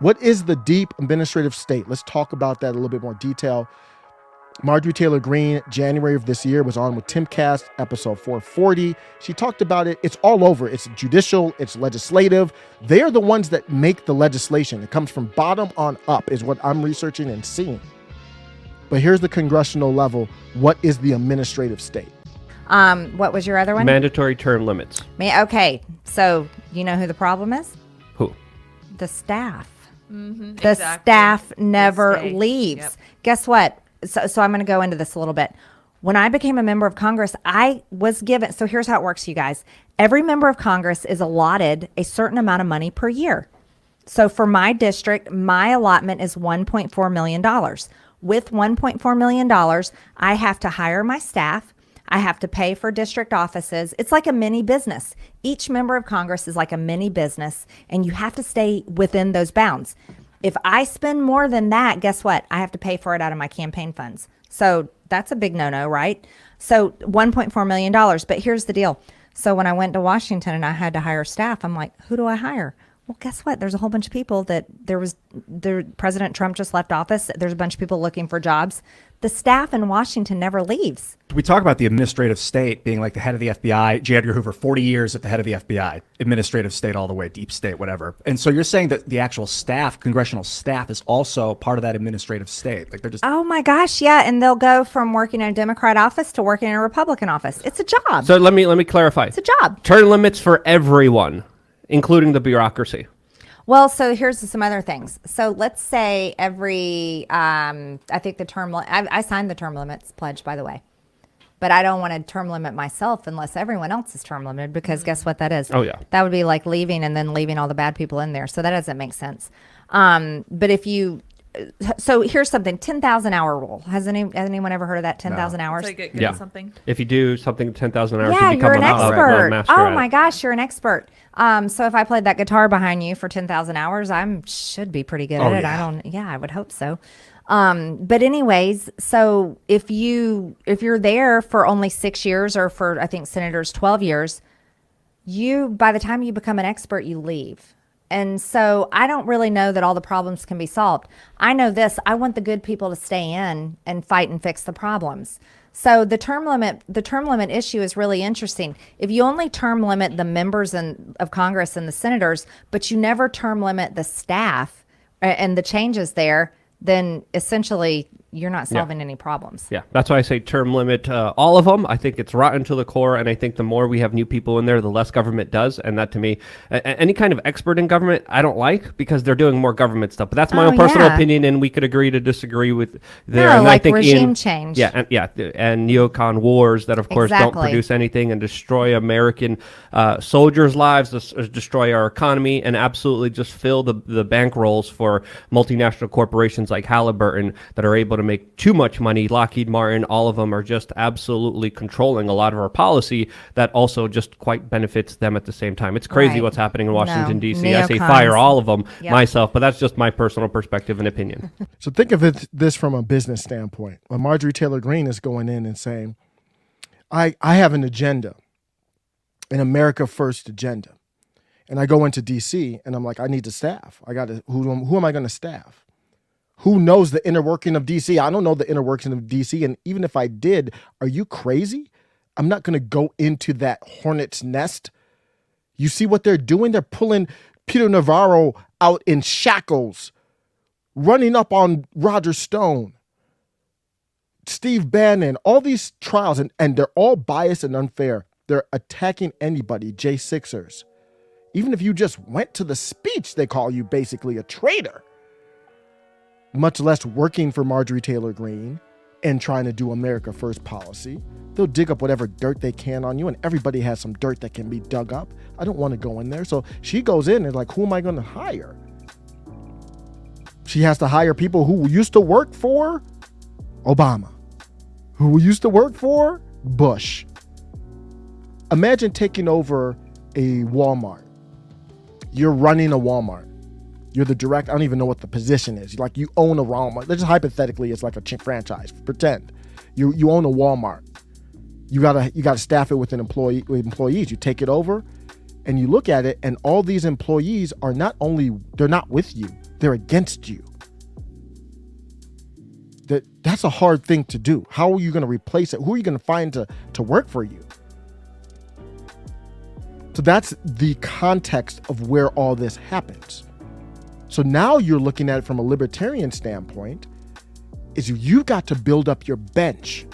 What is the deep administrative state? Let's talk about that in a little bit more detail. Marjorie Taylor Greene, January of this year, was on with Timcast, episode 440. She talked about it. It's all over. It's judicial. It's legislative. They are the ones that make the legislation. It comes from bottom on up is what I'm researching and seeing. But here's the congressional level. What is the administrative state? What was your other one? Mandatory term limits. Okay, so you know who the problem is? Who? The staff. Mm-hmm, The staff never leaves. Yep. Guess what? So I'm going to go into this a little bit. When I became a member of Congress, I was given, so here's how it works, you guys. Every member of Congress is allotted a certain amount of money per year. So for my district, my allotment is $1.4 million. With $1.4 million, I have to hire my staff. I have to pay for district offices. It's like a mini business. Each member of Congress is like a mini business, and you have to stay within those bounds. If I spend more than that, guess what? I have to pay for it out of my campaign funds. So that's a big no-no, right? So $1.4 million. But here's the deal. So when I went to Washington and I had to hire staff, I'm like, who do I hire? Well, guess what? There's a whole bunch of people that President Trump just left office. There's a bunch of people looking for jobs. The staff in Washington never leaves. We talk about the administrative state being like the head of the FBI. J. Edgar Hoover, 40 years at the head of the FBI, administrative state all the way, deep state, whatever. And so you're saying that the actual staff, congressional staff, is also part of that administrative state. Like they're just. Oh my gosh, yeah, and they'll go from working in a Democrat office to working in a Republican office. It's a job. So let me clarify. It's a job. Term limits for everyone, including the bureaucracy. Well, so here's some other things. So let's say every, I think I signed the term limits pledge, by the way. But I don't want to term limit myself unless everyone else is term limited, because guess what that is? Oh, yeah. That would be like leaving and then leaving all the bad people in there. So that doesn't make sense. But so here's something, 10,000 hour rule. Has anyone ever heard of that 10,000 hours? So you get good Yeah. at something. If you do something 10,000 hours, Yeah, you become you're an expert. master Oh at my it. gosh, you're an expert. So if I played that guitar behind you for 10,000 hours, should be pretty good at it. Yeah. I would hope so. But anyways, so if you're there for only 6 years, or for, I think, senators 12 years, by the time you become an expert, you leave. And so I don't really know that all the problems can be solved. I know this, I want the good people to stay in and fight and fix the problems. So the term limit issue is really interesting. If you only term limit the members of Congress and the senators, but you never term limit the staff and the changes there, then essentially you're not solving any problems. Yeah, that's why I say term limit all of them. I think it's rotten to the core, and I think the more we have new people in there, the less government does. And that, to me, any kind of expert in government, I don't like, because they're doing more government stuff. But that's my own personal opinion, and we could agree to disagree with there. No, and like I think regime change. Yeah, and neocon wars that, of course, don't produce anything and destroy American soldiers' lives, destroy our economy, and absolutely just fill the bankrolls for multinational corporations like Halliburton that are able to make too much money. Lockheed Martin, all of them are just absolutely controlling a lot of our policy that also just quite benefits them at the same time. It's crazy what's happening in Washington, D.C. I say fire all of them myself, but that's just my personal perspective and opinion. So think of this from a business standpoint. When Marjorie Taylor Greene is going in and saying, I have an agenda, an America First agenda. And I go into D.C. and I'm like, I need to staff. Who am I going to staff? Who knows the inner working of D.C.? I don't know the inner working of D.C. And even if I did, are you crazy? I'm not going to go into that hornet's nest. You see what they're doing? They're pulling Peter Navarro out in shackles, running up on Roger Stone, Steve Bannon, all these trials, and they're all biased and unfair. They're attacking anybody, J6ers. Even if you just went to the speech, they call you basically a traitor. Much less working for Marjorie Taylor Greene and trying to do America First policy. They'll dig up whatever dirt they can on you, and everybody has some dirt that can be dug up. I don't want to go in there. So she goes in and like, who am I going to hire? She has to hire people who used to work for Obama, who used to work for Bush. Imagine taking over a Walmart. You're running a Walmart. You're the direct, I don't even know what the position is. Like you own a Walmart. Just hypothetically, it's like a franchise. Pretend you own a Walmart. You gotta staff it with employees. You take it over and you look at it, and all these employees are they're not with you. They're against you. That's a hard thing to do. How are you going to replace it? Who are you going to find to work for you? So that's the context of where all this happens. So now you're looking at it from a libertarian standpoint, is you've got to build up your bench,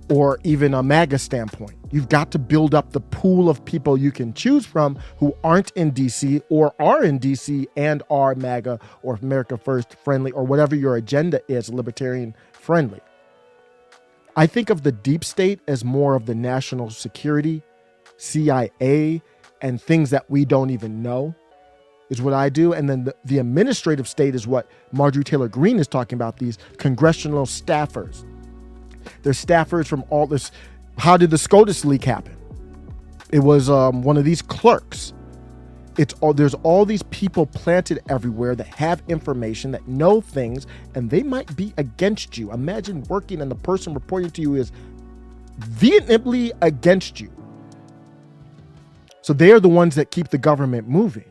or even a MAGA standpoint. You've got to build up the pool of people you can choose from who aren't in DC or are in DC and are MAGA or America First friendly, or whatever your agenda is, libertarian friendly. I think of the deep state as more of the national security, CIA, and things that we don't even know is what I do. And then the administrative state is what Marjorie Taylor Greene is talking about, these congressional staffers. They're staffers from all this. How did the SCOTUS leak happen? It was one of these clerks. There's all these people planted everywhere that have information, that know things, and they might be against you. Imagine working and the person reporting to you is vehemently against you. So they are the ones that keep the government moving.